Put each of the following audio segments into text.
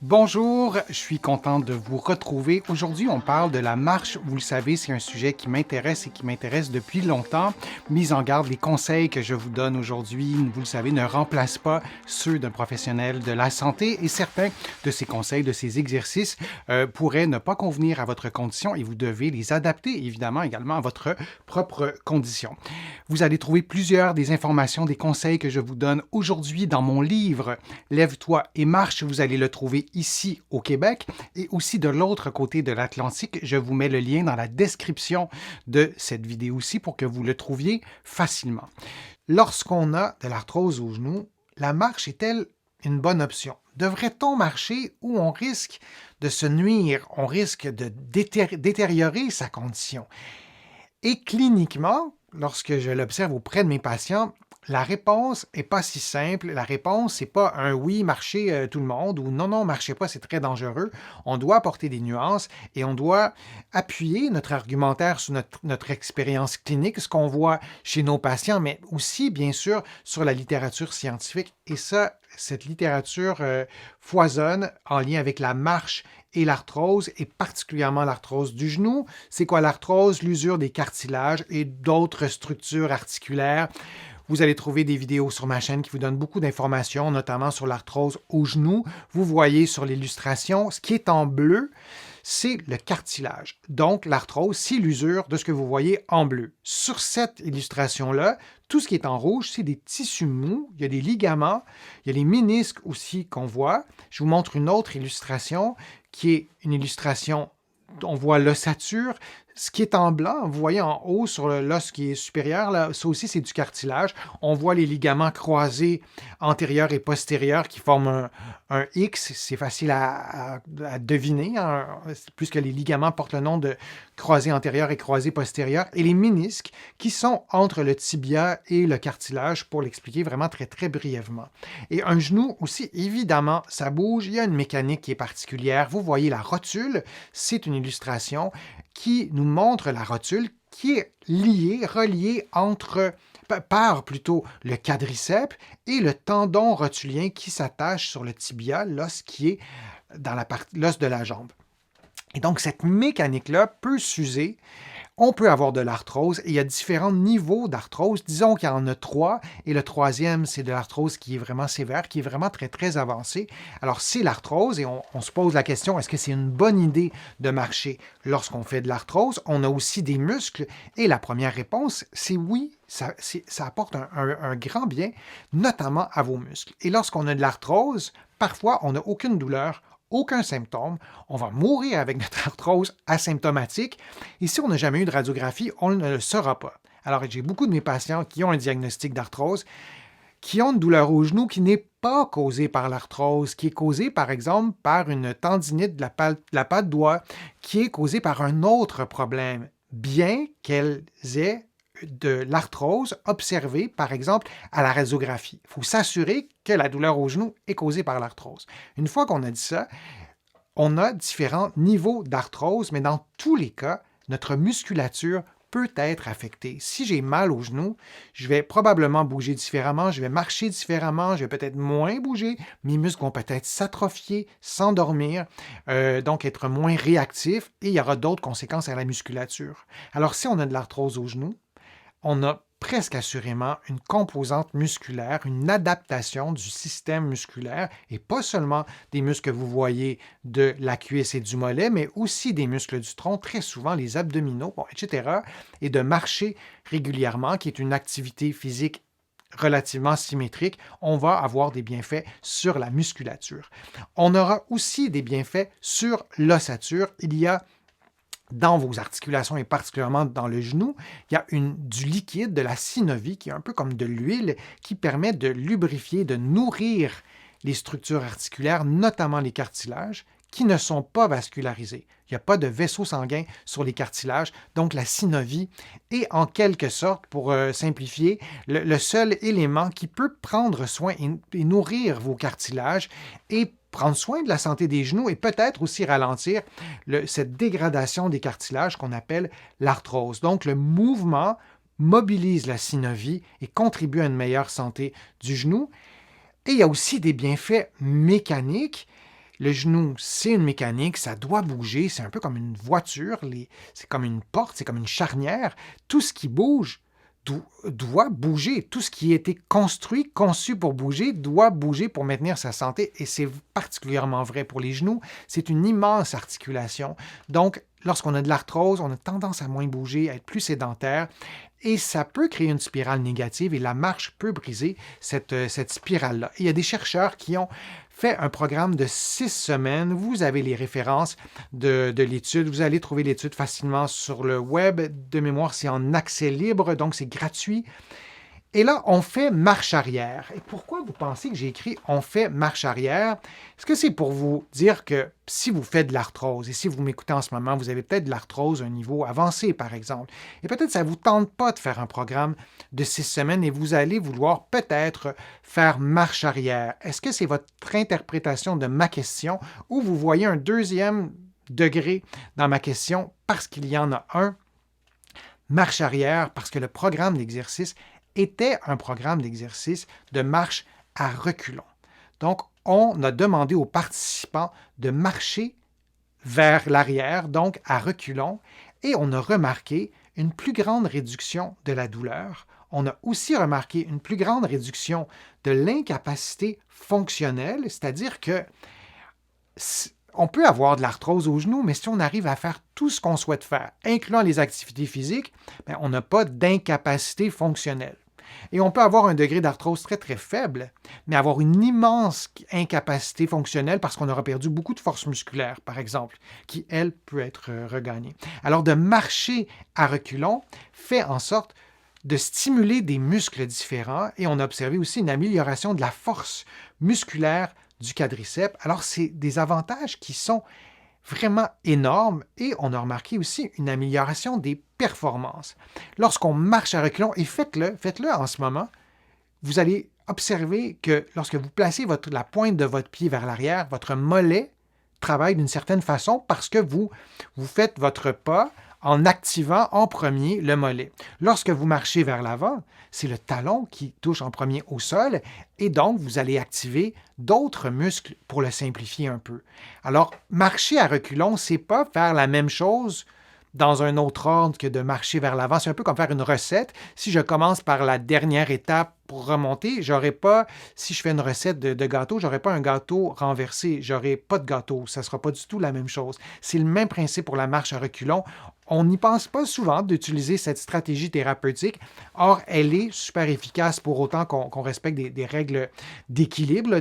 Bonjour, je suis content de vous retrouver. Aujourd'hui, on parle de la marche. Vous le savez, c'est un sujet qui m'intéresse et qui m'intéresse depuis longtemps. Mise en garde, les conseils que je vous donne aujourd'hui, vous le savez, ne remplacent pas ceux d'un professionnel de la santé et certains de ces conseils, de ces exercices pourraient ne pas convenir à votre condition et vous devez les adapter évidemment également à votre propre condition. Vous allez trouver plusieurs des informations, des conseils que je vous donne aujourd'hui dans mon livre Lève-toi et marche. Vous allez le trouver ici au Québec et aussi de l'autre côté de l'Atlantique. Je vous mets le lien dans la description de cette vidéo-ci pour que vous le trouviez facilement. Lorsqu'on a de l'arthrose au genou, la marche est-elle une bonne option? Devrait-on marcher ou on risque de se nuire, on risque de détériorer sa condition? Et cliniquement, lorsque je l'observe auprès de mes patients, la réponse n'est pas si simple. La réponse, c'est pas un oui, marchez tout le monde ou non, non, marchez pas, c'est très dangereux. On doit apporter des nuances et on doit appuyer notre argumentaire sur notre expérience clinique, ce qu'on voit chez nos patients, mais aussi, bien sûr, sur la littérature scientifique. Et ça, cette littérature foisonne en lien avec la marche et l'arthrose, et particulièrement l'arthrose du genou. C'est quoi l'arthrose? L'usure des cartilages et d'autres structures articulaires. Vous allez trouver des vidéos sur ma chaîne qui vous donnent beaucoup d'informations, notamment sur l'arthrose au genou. Vous voyez sur l'illustration, ce qui est en bleu, c'est le cartilage. Donc, l'arthrose, c'est l'usure de ce que vous voyez en bleu. Sur cette illustration-là, tout ce qui est en rouge, c'est des tissus mous, il y a des ligaments, il y a les ménisques aussi qu'on voit. Je vous montre une autre illustration qui est une illustration, on voit l'ossature. Ce qui est en blanc, vous voyez en haut sur l'os qui est supérieur, là, ça aussi c'est du cartilage. On voit les ligaments croisés antérieurs et postérieurs qui forment un X. C'est facile à deviner, hein, puisque les ligaments portent le nom de croisé antérieur et croisé postérieur. Et les ménisques qui sont entre le tibia et le cartilage, pour l'expliquer vraiment très très brièvement. Et un genou aussi, évidemment, ça bouge. Il y a une mécanique qui est particulière. Vous voyez la rotule, c'est une illustration qui nous montre la rotule qui est reliée par plutôt le quadriceps et le tendon rotulien qui s'attache sur le tibia, l'os qui est dans l'os de la jambe. Et donc, cette mécanique-là peut s'user. On peut avoir de l'arthrose et il y a différents niveaux d'arthrose. Disons qu'il y en a 3 et le troisième, c'est de l'arthrose qui est vraiment sévère, qui est vraiment très, très avancée. Alors, c'est l'arthrose et on se pose la question, est-ce que c'est une bonne idée de marcher lorsqu'on fait de l'arthrose? On a aussi des muscles et la première réponse, c'est oui. Ça apporte un grand bien, notamment à vos muscles. Et lorsqu'on a de l'arthrose, parfois, on n'a aucune douleur, aucun symptôme, on va mourir avec notre arthrose asymptomatique. Et si on n'a jamais eu de radiographie, on ne le saura pas. Alors, j'ai beaucoup de mes patients qui ont un diagnostic d'arthrose, qui ont une douleur au genou qui n'est pas causée par l'arthrose, qui est causée, par exemple, par une tendinite de la patte doigt, qui est causée par un autre problème, bien qu'elles aient de l'arthrose observée, par exemple, à la radiographie. Il faut s'assurer que la douleur au genou est causée par l'arthrose. Une fois qu'on a dit ça, on a différents niveaux d'arthrose, mais dans tous les cas, notre musculature peut être affectée. Si j'ai mal au genou, je vais probablement bouger différemment, je vais marcher différemment, je vais peut-être moins bouger, mes muscles vont peut-être s'atrophier, s'endormir, donc être moins réactifs, et il y aura d'autres conséquences à la musculature. Alors si on a de l'arthrose au genou, on a presque assurément une composante musculaire, une adaptation du système musculaire, et pas seulement des muscles que vous voyez de la cuisse et du mollet, mais aussi des muscles du tronc, très souvent les abdominaux, etc., et de marcher régulièrement, qui est une activité physique relativement symétrique, on va avoir des bienfaits sur la musculature. On aura aussi des bienfaits sur l'ossature. Il y a dans vos articulations et particulièrement dans le genou, il y a du liquide, de la synovie, qui est un peu comme de l'huile, qui permet de lubrifier, de nourrir les structures articulaires, notamment les cartilages, qui ne sont pas vascularisés. Il n'y a pas de vaisseau sanguin sur les cartilages, donc la synovie est en quelque sorte, pour simplifier, le seul élément qui peut prendre soin et nourrir vos cartilages et prendre soin de la santé des genoux et peut-être aussi ralentir cette dégradation des cartilages qu'on appelle l'arthrose. Donc, le mouvement mobilise la synovie et contribue à une meilleure santé du genou. Et il y a aussi des bienfaits mécaniques Le genou, c'est une mécanique, ça doit bouger, c'est un peu comme une voiture, c'est comme une porte, c'est comme une charnière. Tout ce qui bouge doit bouger. Tout ce qui a été construit, conçu pour bouger, doit bouger pour maintenir sa santé. Et c'est particulièrement vrai pour les genoux. C'est une immense articulation. Donc, lorsqu'on a de l'arthrose, on a tendance à moins bouger, à être plus sédentaire. Et ça peut créer une spirale négative et la marche peut briser cette spirale-là. Il y a des chercheurs qui ont fait un programme de 6 semaines. Vous avez les références de l'étude. Vous allez trouver l'étude facilement sur le web. De mémoire, c'est en accès libre, donc c'est gratuit. Et là, on fait marche arrière. Et pourquoi vous pensez que j'ai écrit « on fait marche arrière » ? Est-ce que c'est pour vous dire que si vous faites de l'arthrose, et si vous m'écoutez en ce moment, vous avez peut-être de l'arthrose à un niveau avancé, par exemple, et peut-être ça ne vous tente pas de faire un programme de 6 semaines et vous allez vouloir peut-être faire marche arrière. Est-ce que c'est votre interprétation de ma question ou vous voyez un deuxième degré dans ma question parce qu'il y en a un? Marche arrière, parce que le programme d'exercice était un programme d'exercice de marche à reculons. Donc, on a demandé aux participants de marcher vers l'arrière, donc à reculons, et on a remarqué une plus grande réduction de la douleur. On a aussi remarqué une plus grande réduction de l'incapacité fonctionnelle, c'est-à-dire que on peut avoir de l'arthrose au genou, mais si on arrive à faire tout ce qu'on souhaite faire, incluant les activités physiques, bien, on n'a pas d'incapacité fonctionnelle. Et on peut avoir un degré d'arthrose très, très faible, mais avoir une immense incapacité fonctionnelle parce qu'on aura perdu beaucoup de force musculaire, par exemple, qui, elle, peut être regagnée. Alors, de marcher à reculons fait en sorte de stimuler des muscles différents et on a observé aussi une amélioration de la force musculaire du quadriceps. Alors, c'est des avantages qui sont vraiment énorme et on a remarqué aussi une amélioration des performances. Lorsqu'on marche à reculons, et faites-le en ce moment, vous allez observer que lorsque vous placez la pointe de votre pied vers l'arrière, votre mollet travaille d'une certaine façon parce que vous faites votre pas en activant en premier le mollet. Lorsque vous marchez vers l'avant, c'est le talon qui touche en premier au sol et donc vous allez activer d'autres muscles pour le simplifier un peu. Alors, marcher à reculons, c'est pas faire la même chose dans un autre ordre que de marcher vers l'avant. C'est un peu comme faire une recette. Si je commence par la dernière étape pour remonter, j'aurais pas, si je fais une recette de gâteau, j'aurais pas un gâteau renversé, j'aurais pas de gâteau. Ça sera pas du tout la même chose. C'est le même principe pour la marche à reculons. On n'y pense pas souvent d'utiliser cette stratégie thérapeutique. Or, elle est super efficace pour autant qu'on respecte des règles d'équilibre.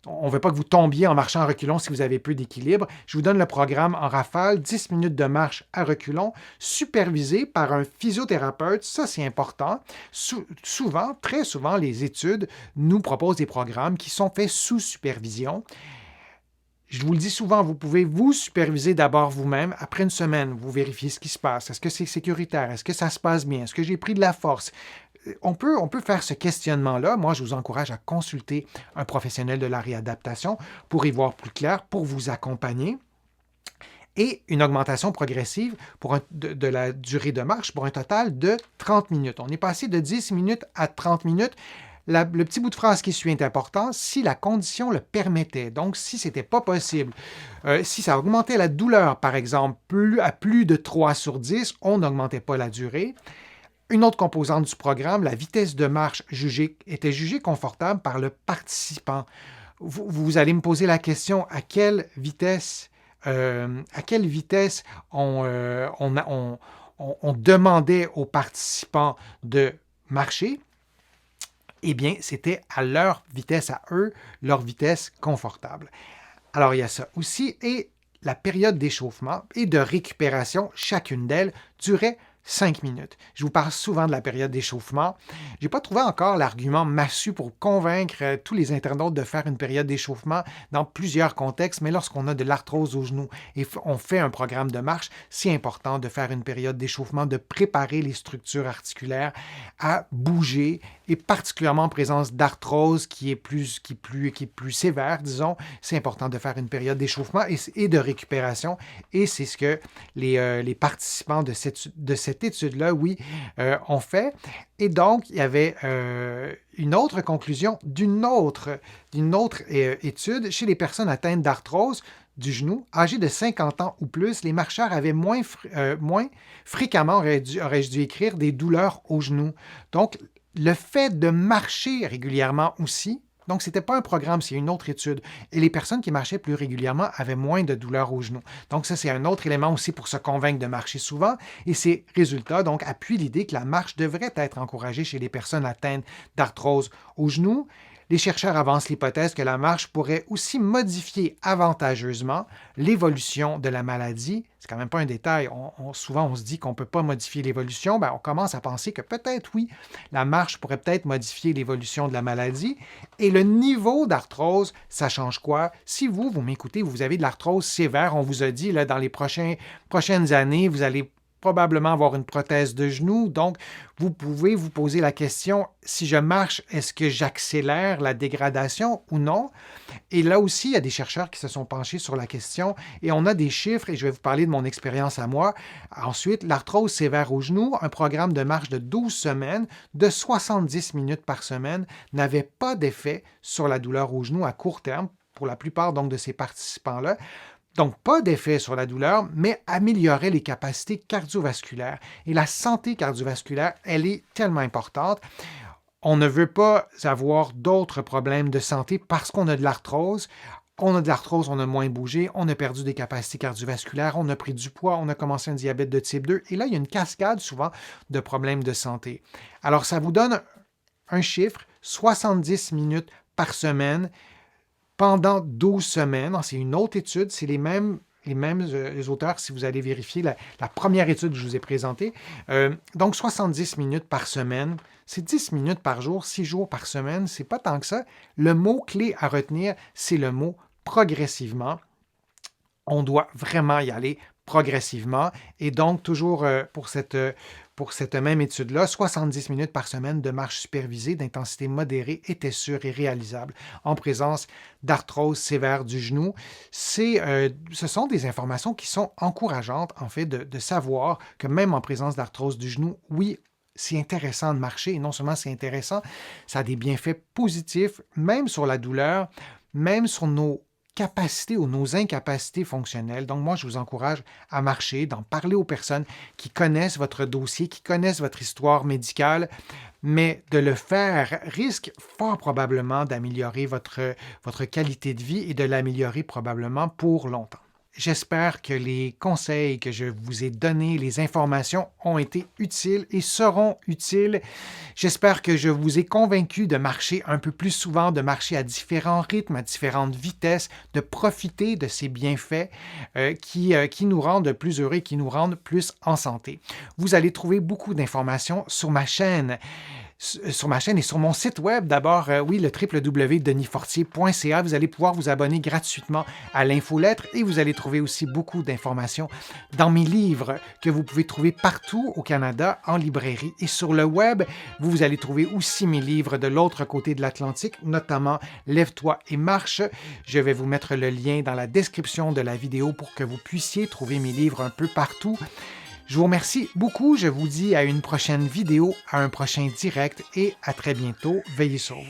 On ne veut pas que vous tombiez en marchant à reculons si vous avez peu d'équilibre. Je vous donne le programme en rafale, 10 minutes de marche à reculons, supervisé par un physiothérapeute. Ça, c'est important. Très souvent, les études nous proposent des programmes qui sont faits sous supervision. Je vous le dis souvent, vous pouvez vous superviser d'abord vous-même. Après une semaine, vous vérifiez ce qui se passe. Est-ce que c'est sécuritaire? Est-ce que ça se passe bien? Est-ce que j'ai pris de la force? On peut faire ce questionnement-là. Moi, je vous encourage à consulter un professionnel de la réadaptation pour y voir plus clair, pour vous accompagner. Et une augmentation progressive de la durée de marche pour un total de 30 minutes. On est passé de 10 minutes à 30 minutes. Le petit bout de phrase qui suit est important, si la condition le permettait. Donc, si ce n'était pas possible, si ça augmentait la douleur, par exemple, à plus de 3 sur 10, on n'augmentait pas la durée. Une autre composante du programme, la vitesse de marche était jugée confortable par le participant. Vous allez me poser la question, à quelle vitesse on demandait aux participants de marcher? Eh bien, c'était à leur vitesse à eux, leur vitesse confortable. Alors, il y a ça aussi. Et la période d'échauffement et de récupération, chacune d'elles, durait 5 minutes. Je vous parle souvent de la période d'échauffement. Je n'ai pas trouvé encore l'argument massu pour convaincre tous les internautes de faire une période d'échauffement dans plusieurs contextes, mais lorsqu'on a de l'arthrose au genou et on fait un programme de marche, c'est important de faire une période d'échauffement, de préparer les structures articulaires à bouger et particulièrement en présence d'arthrose qui est plus sévère, disons, c'est important de faire une période d'échauffement et de récupération et c'est ce que les participants de cette cette étude-là, oui, ont fait. Et donc, il y avait une autre conclusion d'une autre étude chez les personnes atteintes d'arthrose du genou, âgées de 50 ans ou plus. Les marcheurs avaient moins fréquemment, aurais-je dû écrire, des douleurs au genou. Donc, le fait de marcher régulièrement aussi, donc ce n'était pas un programme, c'est une autre étude. Et les personnes qui marchaient plus régulièrement avaient moins de douleurs au genou. Donc ça, c'est un autre élément aussi pour se convaincre de marcher souvent. Et ces résultats, donc, appuient l'idée que la marche devrait être encouragée chez les personnes atteintes d'arthrose au genou. Les chercheurs avancent l'hypothèse que la marche pourrait aussi modifier avantageusement l'évolution de la maladie. C'est quand même pas un détail. Souvent, on se dit qu'on ne peut pas modifier l'évolution. On commence à penser que peut-être, oui, la marche pourrait peut-être modifier l'évolution de la maladie. Et le niveau d'arthrose, ça change quoi? Si vous m'écoutez, vous avez de l'arthrose sévère, on vous a dit, là, dans les prochaines années, vous allez probablement avoir une prothèse de genou. Donc, vous pouvez vous poser la question, si je marche, est-ce que j'accélère la dégradation ou non? Et là aussi, il y a des chercheurs qui se sont penchés sur la question et on a des chiffres et je vais vous parler de mon expérience à moi. Ensuite, l'arthrose sévère au genou, un programme de marche de 12 semaines, de 70 minutes par semaine, n'avait pas d'effet sur la douleur au genou à court terme pour la plupart donc de ces participants-là. Donc, pas d'effet sur la douleur, mais améliorer les capacités cardiovasculaires. Et la santé cardiovasculaire, elle est tellement importante. On ne veut pas avoir d'autres problèmes de santé parce qu'on a de l'arthrose. On a de l'arthrose, on a moins bougé, on a perdu des capacités cardiovasculaires, on a pris du poids, on a commencé un diabète de type 2. Et là, il y a une cascade souvent de problèmes de santé. Alors, ça vous donne un chiffre, 70 minutes par semaine, pendant 12 semaines. C'est une autre étude, c'est les mêmes les auteurs, si vous allez vérifier la première étude que je vous ai présentée. Donc, 70 minutes par semaine, c'est 10 minutes par jour, 6 jours par semaine, c'est pas tant que ça. Le mot-clé à retenir, c'est le mot progressivement. On doit vraiment y aller progressivement. Et donc, toujours pour cette même étude-là, 70 minutes par semaine de marche supervisée d'intensité modérée était sûre et réalisable en présence d'arthrose sévère du genou. Ce sont des informations qui sont encourageantes, en fait, de savoir que même en présence d'arthrose du genou, oui, c'est intéressant de marcher. Et non seulement c'est intéressant, ça a des bienfaits positifs, même sur la douleur, même sur nos capacités ou nos incapacités fonctionnelles. Donc, moi, je vous encourage à marcher, d'en parler aux personnes qui connaissent votre dossier, qui connaissent votre histoire médicale, mais de le faire risque fort probablement d'améliorer votre qualité de vie et de l'améliorer probablement pour longtemps. J'espère que les conseils que je vous ai donnés, les informations ont été utiles et seront utiles. J'espère que je vous ai convaincu de marcher un peu plus souvent, de marcher à différents rythmes, à différentes vitesses, de profiter de ces bienfaits qui nous rendent plus heureux et qui nous rendent plus en santé. Vous allez trouver beaucoup d'informations sur ma chaîne et sur mon site web. D'abord, le www.denisfortier.ca. Vous allez pouvoir vous abonner gratuitement à l'infolettre et vous allez trouver aussi beaucoup d'informations dans mes livres que vous pouvez trouver partout au Canada en librairie. Et sur le web, vous allez trouver aussi mes livres de l'autre côté de l'Atlantique, notamment Lève-toi et marche. Je vais vous mettre le lien dans la description de la vidéo pour que vous puissiez trouver mes livres un peu partout. Je vous remercie beaucoup. Je vous dis à une prochaine vidéo, à un prochain direct et à très bientôt. Veillez sur vous.